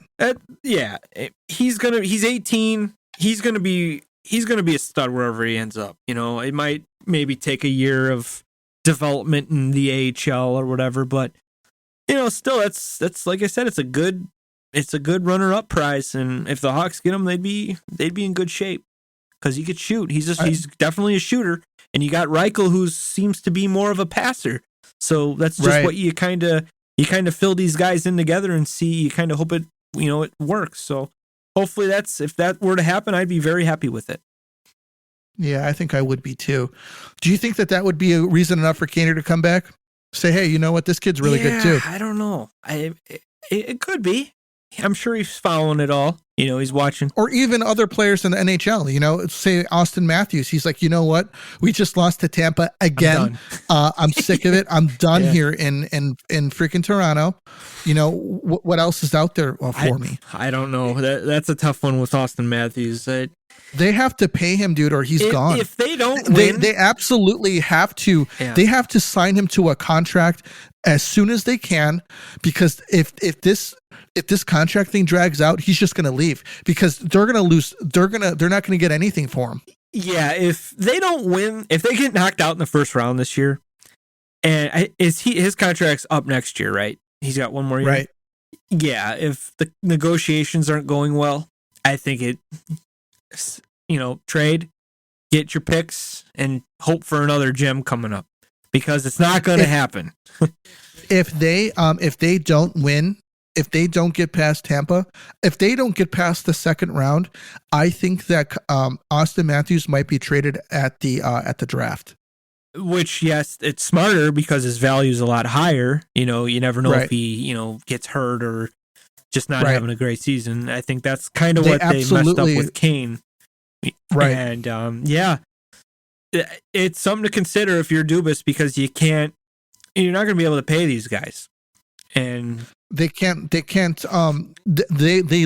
He's 18. He's gonna be a stud wherever he ends up. It might maybe take a year of development in the AHL or whatever, but still that's like I said, it's a good runner-up prize, and if the Hawks get him, they'd be in good shape because he could shoot. He's definitely a shooter, and you got Reichel, who seems to be more of a passer. So that's just what you kind of fill these guys in together and see. You kind of hope it works. So hopefully if that were to happen, I'd be very happy with it. Yeah, I think I would be too. Do you think that would be a reason enough for Kaner to come back? Say, hey, you know what? This kid's really good too. I don't know. It could be. I'm sure he's following it all. He's watching. Or even other players in the NHL, say Austin Matthews. He's like, you know what? We just lost to Tampa again. I'm sick of it. I'm done here in freaking Toronto. What else is out there for me? I don't know. That's a tough one with Austin Matthews. They have to pay him, dude, or he's gone. If they don't win, they absolutely have to. Yeah. They have to sign him to a contract as soon as they can, because if this if this contract thing drags out, he's just going to leave because they're going to lose. They're not going to get anything for him. Yeah, if they don't win, if they get knocked out in the first round this year, and his contract's up next year, right? He's got one more year. Right. Yeah, if the negotiations aren't going well, I think trade, get your picks, and hope for another gem coming up because it's not going to happen. If they don't win, if they don't get past Tampa, if they don't get past the second round, I think that Austin Matthews might be traded at the draft. Which, yes, it's smarter because his value is a lot higher. You never know if he, gets hurt or just not having a great season. I think that's kind of what they messed up with Kane. Right. And, it's something to consider if you're Dubas because you're not going to be able to pay these guys. And they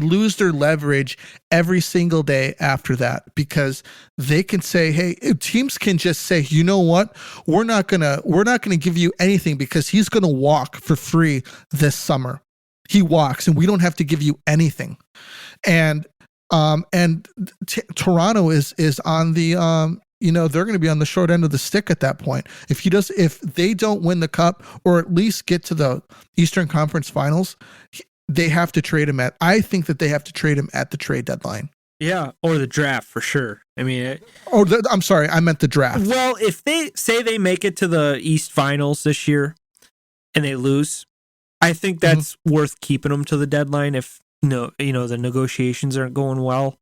lose their leverage every single day after that because they can say, hey, teams can just say, you know what, we're not gonna give you anything because he's gonna walk for free this summer. He walks and we don't have to give you anything. And Toronto is on the they're going to be on the short end of the stick at that point. If they don't win the cup or at least get to the Eastern Conference Finals, they have to trade him I think that they have to trade him at the trade deadline. Yeah, or the draft for sure. I mean, I'm sorry, I meant the draft. Well, if they say they make it to the East Finals this year and they lose, I think that's worth keeping them to the deadline if the negotiations aren't going well.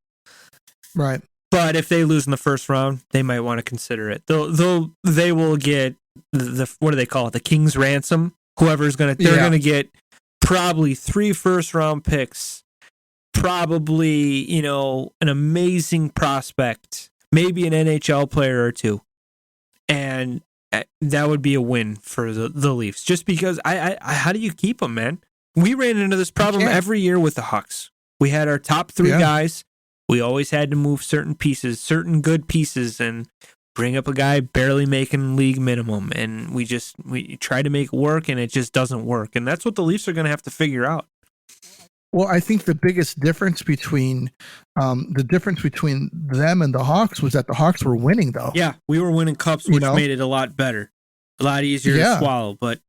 Right. But if they lose in the first round, they might want to consider it. They will get the what do they call it? The King's ransom. They're going to get probably 3 first-round picks, probably an amazing prospect, maybe an NHL player or two, and that would be a win for the Leafs. Just because how do you keep them, man? We ran into this problem every year with the Hawks. We had our top 3 guys. We always had to move certain good pieces, and bring up a guy barely making league minimum. And we try to make it work, and it just doesn't work. And that's what the Leafs are going to have to figure out. Well, I think the biggest difference between them and the Hawks was that the Hawks were winning, though. Yeah, we were winning cups, which made it a lot better, a lot easier to swallow. But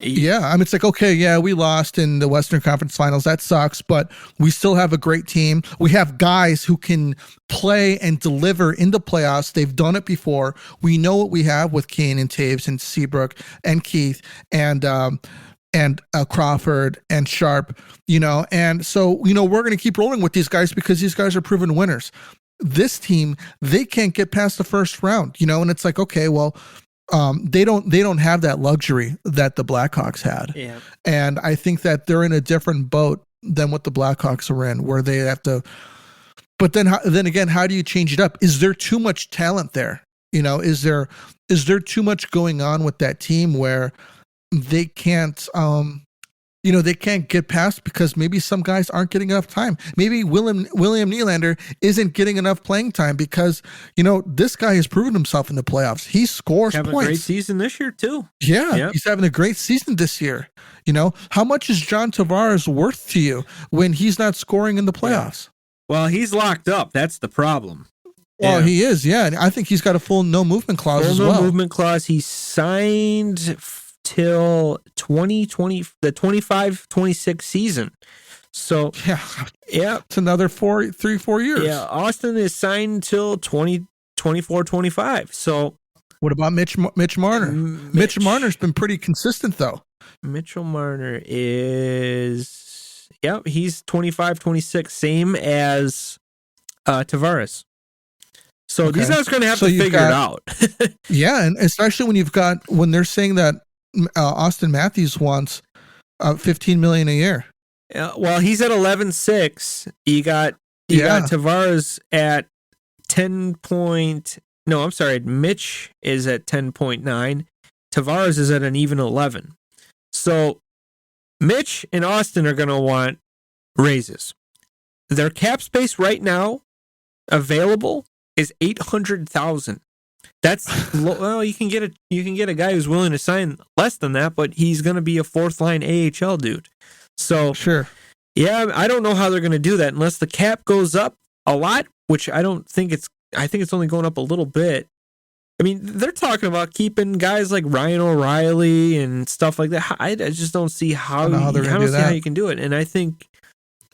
yeah, I mean, it's like, okay, yeah, we lost in the Western Conference Finals. That sucks, but we still have a great team. We have guys who can play and deliver in the playoffs. They've done it before. We know what we have with Kane and Taves and Seabrook and Keith and Crawford and Sharp, and so, we're going to keep rolling with these guys because these guys are proven winners. This team, they can't get past the first round, and it's like, okay, well, they don't have that luxury that the Blackhawks had. Yeah. And I think that they're in a different boat than what the Blackhawks are in, where they have to, but then again, how do you change it up? Is there too much talent there? Is there too much going on with that team where they can't, they can't get past because maybe some guys aren't getting enough time. Maybe William Nylander isn't getting enough playing time because, this guy has proven himself in the playoffs. He scores having points. A great season this year too. Yeah, He's having a great season this year. How much is John Tavares worth to you when he's not scoring in the playoffs? Well, he's locked up. That's the problem. Well, he is. Yeah, I think he's got a full no movement clause as well. No movement clause. He signed till 2020, the 25-26 season. So yeah, it's another 4 years. Yeah, Austin is signed till 2024-25. So what about Mitch Marner? Mitch Marner's been pretty consistent though. Mitchell Marner is he's 25-26, same as Tavares. So these guys are going to have to figure it out. Yeah, and especially when they're saying that Austin Matthews wants $15 million a year. Well, he's at 11.6. You got Tavares at 10 point. No, I'm sorry. Mitch is at 10.9. Tavares is at an even 11. So Mitch and Austin are going to want raises. Their cap space right now available is $800,000. That's well, you can get a guy who's willing to sign less than that, but he's going to be a 4th line AHL dude. So sure, Yeah, I don't know how they're going to do that unless the cap goes up a lot, which I don't think it's. I think it's only going up a little bit. I mean, they're talking about keeping guys like Ryan O'Reilly and stuff like that. I just don't see how you can do it. And I think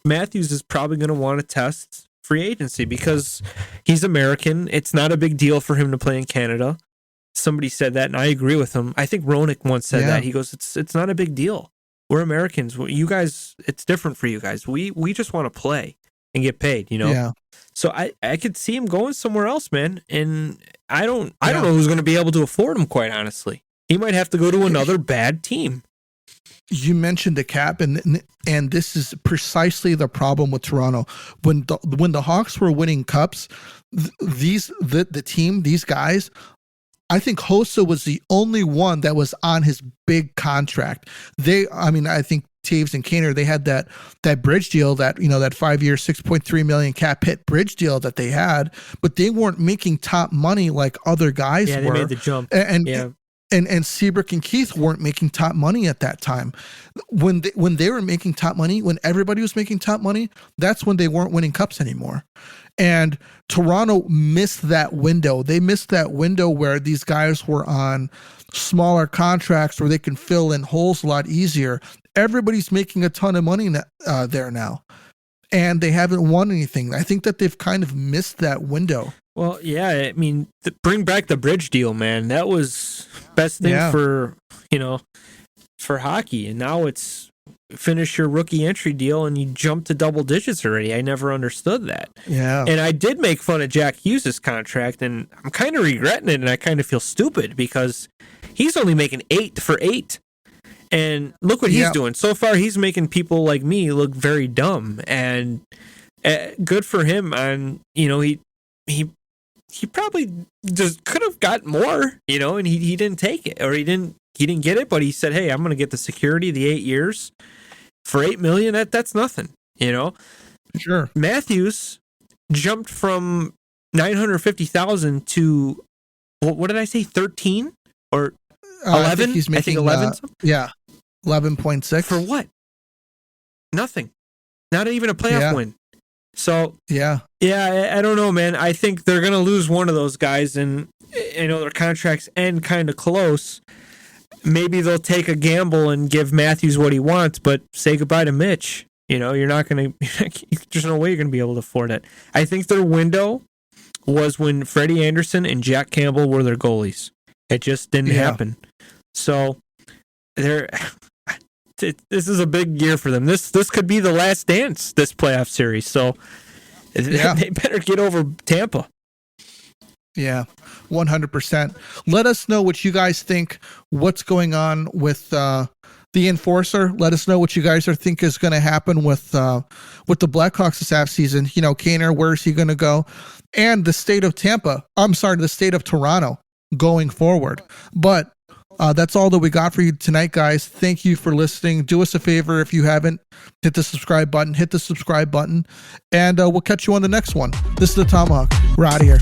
Matthews is probably going to want to test free agency because he's American. It's not a big deal for him to play in Canada. Somebody said that, and I agree with him. I think Roenick once said that. He goes, "It's not a big deal. We're Americans. You guys, it's different for you guys. We just want to play and get paid, you know." Yeah. So I could see him going somewhere else, man. And I don't know who's going to be able to afford him, quite honestly. He might have to go to another bad team. You mentioned the cap, and this is precisely the problem with Toronto. When the Hawks were winning cups, these guys, I think Hossa was the only one that was on his big contract. I think Taves and Kaner, they had that bridge deal, that 5-year, $6.3 million cap hit bridge deal that they had, but they weren't making top money like other guys were. Yeah, they made the jump. And Seabrook and Keith weren't making top money at that time. When they were making top money, when everybody was making top money, that's when they weren't winning cups anymore. And Toronto missed that window. They missed that window where these guys were on smaller contracts where they can fill in holes a lot easier. Everybody's making a ton of money there now, and they haven't won anything. I think that they've kind of missed that window. Well, yeah, I mean, bring back the bridge deal, man. That was best thing for hockey, and now it's finish your rookie entry deal and you jump to double digits already. I never understood that. Yeah. And I did make fun of Jack Hughes' contract, and I'm kind of regretting it, and I kind of feel stupid because he's only making 8 for 8. And look what he's doing. So far, he's making people like me look very dumb, and good for him. And, he probably just could have got more, and he didn't take it, or he didn't get it, but he said, "Hey, I'm going to get the security, the 8 years for $8 million. That's nothing, Sure. Matthews jumped from 950,000 to what did I say? 13 or 11? I think 11. 11.6 for what? Nothing. Not even a playoff win. So I don't know, man. I think they're gonna lose one of those guys, and their contracts end kind of close. Maybe they'll take a gamble and give Matthews what he wants, but say goodbye to Mitch. You're not gonna. There's no way you're gonna be able to afford it. I think their window was when Freddie Anderson and Jack Campbell were their goalies. It just didn't happen. So this is a big year for them. This could be the last dance, this playoff series. So they better get over Tampa. Yeah, 100%. Let us know what you guys think. What's going on with the enforcer? Let us know what you guys think is going to happen with the Blackhawks this offseason. Kaner, where's he going to go? And the state of the state of Toronto going forward. But that's all that we got for you tonight, guys. Thank you for listening. Do us a favor if you haven't. Hit the subscribe button. And we'll catch you on the next one. This is the Tomahawk. We're out of here.